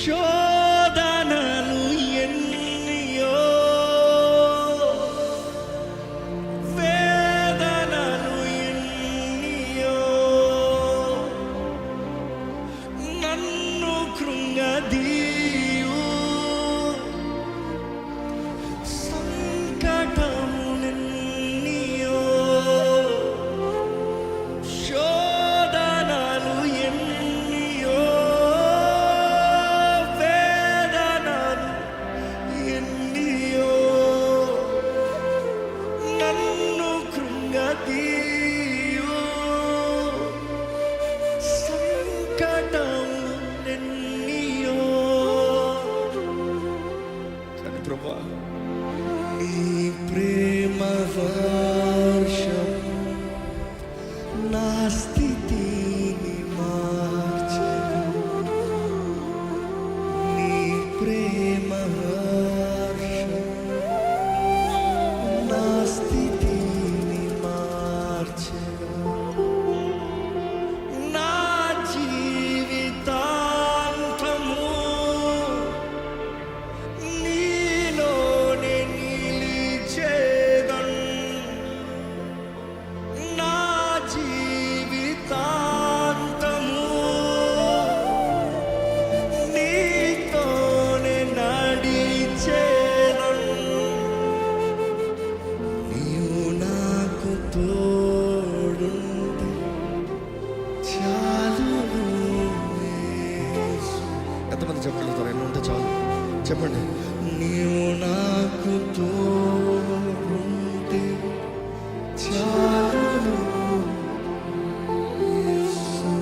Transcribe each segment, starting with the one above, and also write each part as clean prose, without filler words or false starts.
శోధనలు ఎన్నియో, వేదనలు ఎన్నియో నన్ను కృంగదీయు, సంకటములెన్నియో, శోధనలు ఎన్నియో, వేదనలు ఎన్నియో నన్ను కృంగదీయు, సంకటములెన్నియో. కానీ ప్రభువా, నీ ప్రేమ వర్షం నా స్థితిని మార్చెను. నీ ప్రేమ వర్షం నా స్థితిని మార్చెను. నా జీవితాంతము నీలోనే నిలిచెదను. నా జీవితాంతము నీతోనే నడిచెదను. నీవు నాకు తోడుంటే చాలును యేసు. ఎంతమంది చెప్పగలుగుతారు? ఎన్ని ఉంటే చాలు చెప్పండి. నీవు నాకు తోడుంటే చాలును యేసు.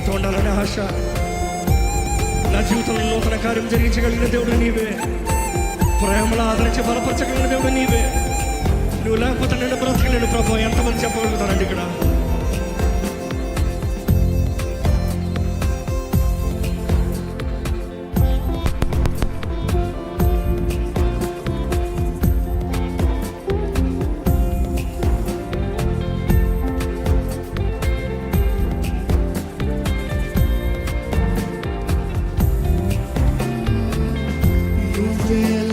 నీతో ఉండాలనే ఆశ. నా జీవితంలో నూతన కార్యం జరిగించగలిగిన దేవుడు నీవే. ప్రేమలో ఆదరించి బలపరచగలిగిన దేవుడు నీవే. నువ్వు లేకపోతే నేను బ్రతకలేను ప్రభు. ఎంతమంది చెప్పగలుగుతారండి ఇక్కడ?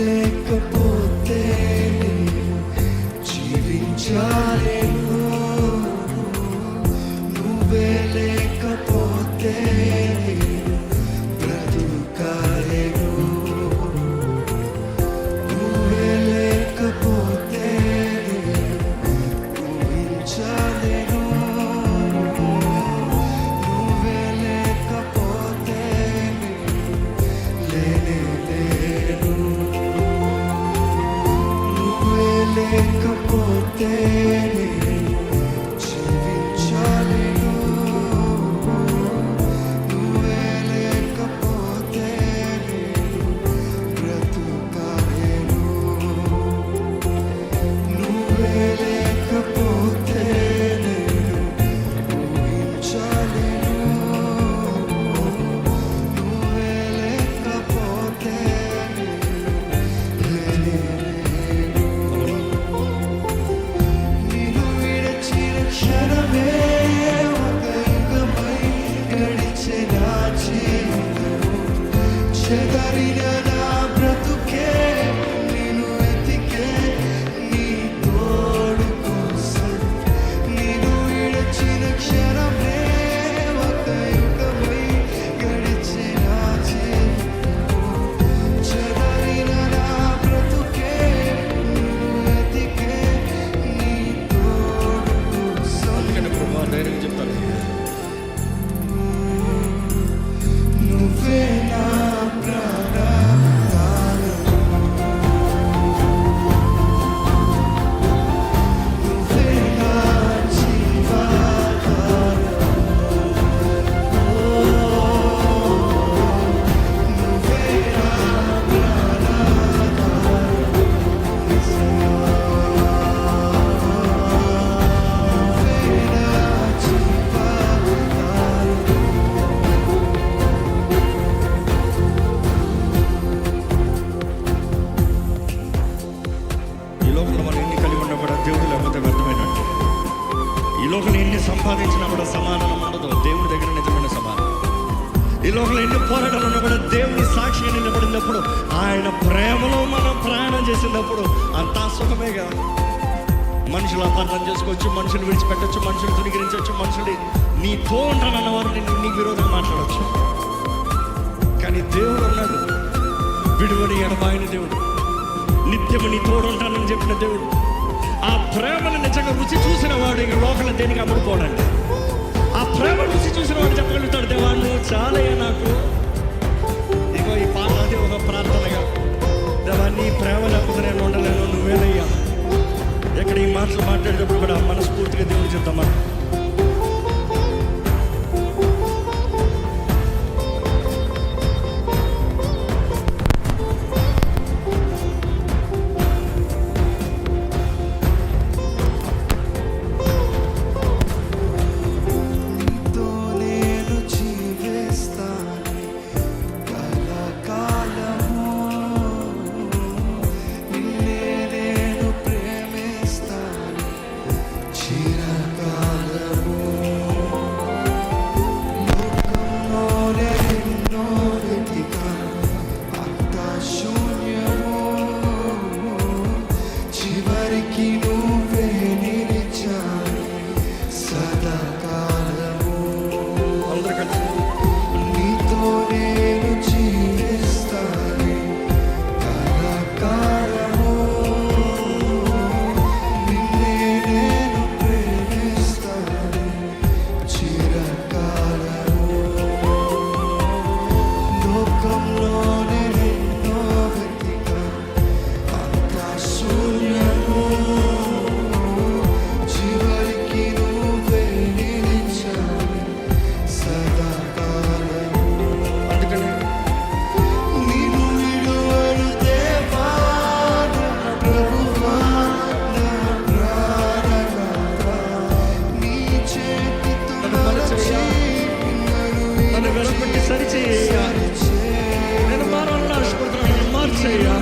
లేకపోతే జీవించాలేను, నువ్వే లేకపోతే బ్రతుకాలేను, నువ్వే లేకపోతే ఊహించాలేను, నువ్వే లేకపోతే లేనే లేను, లేకపోతే జీవించాలేను, నువ్వే లేకపోతే బ్రతుకాలేను, నువ్వే లేకపోతే ఊహించాలేను, నువ్వే లేకపోతే క్షణమే ఒక యుగమై గడిచే నా జీవితము, చెదరిన నా బ్రతుకే నిన్ను వెతికే నీ తోడు కోసం. నిన్ను విడిచిన క్షణమే ఒక యుగమై గడిచే నా జీవితము, చెదరిన నా బ్రతుకే నిన్ను వెతికే నీ ధైర్యం చెప్తాను. నువ్వే నా ప్రాణాధారం, నువ్వే నా జీవాధారం, నువ్వే నా ప్రాణాధారం, దేవుడు లేకపోతే వ్యర్థమైనట్టు. ఈ లోకంలో ఎన్ని సంపాదించినా కూడా సమాధానం ఉండదు. దేవుడి దగ్గర నిజమైన సమాధానం. ఈ లోకంలో ఎన్ని పోరాటాలు ఉన్నా కూడా దేవుని సాక్షిగా నిలబడినప్పుడు, ఆయన ప్రేమలో మనం ప్రయాణం చేసినప్పుడు అంతా సుఖమేగా. మనుషులు అపార్థం చేసుకోవచ్చు, మనుషులు విడిచిపెట్టచ్చు, మనుషులు తునికరించవచ్చు, మనుషులు నీతో ఉంటానన్న వారు నీకు విరోధంగా మాట్లాడవచ్చు. కానీ దేవుడు ఉన్నాడు, విడువని ఎడబాయిన దేవుడు, నిత్యము నీ తోడు ఉంటానని చెప్పిన దేవుడు. ఆ ప్రేమను నిజంగా రుచి చూసిన వాడు ఇక లోకల దేనికి అమ్ముడుపోడండి. ఆ ప్రేమ రుచి చూసిన వాడు చెప్పగలుగుతాడు, దేవా నువ్వు చాలయ్యా నాకు. ఇగో ఈ పాట అది ఒక ప్రార్థనగా, దేవా నీ ప్రేమ లేకపోతే నేను ఉండలేను, నువ్వేనయ్యా. ఎక్కడ ఈ మాటలు మాట్లాడేటప్పుడు కూడా మనస్ఫూర్తిగా దేవుడు చెప్తామా. చిరకాలం నన్ను వెలపెట్టి సరిచేయ్యా. నేను మారాలని ఆశపడుతున్నాను, నన్ను మార్చేయ్యా.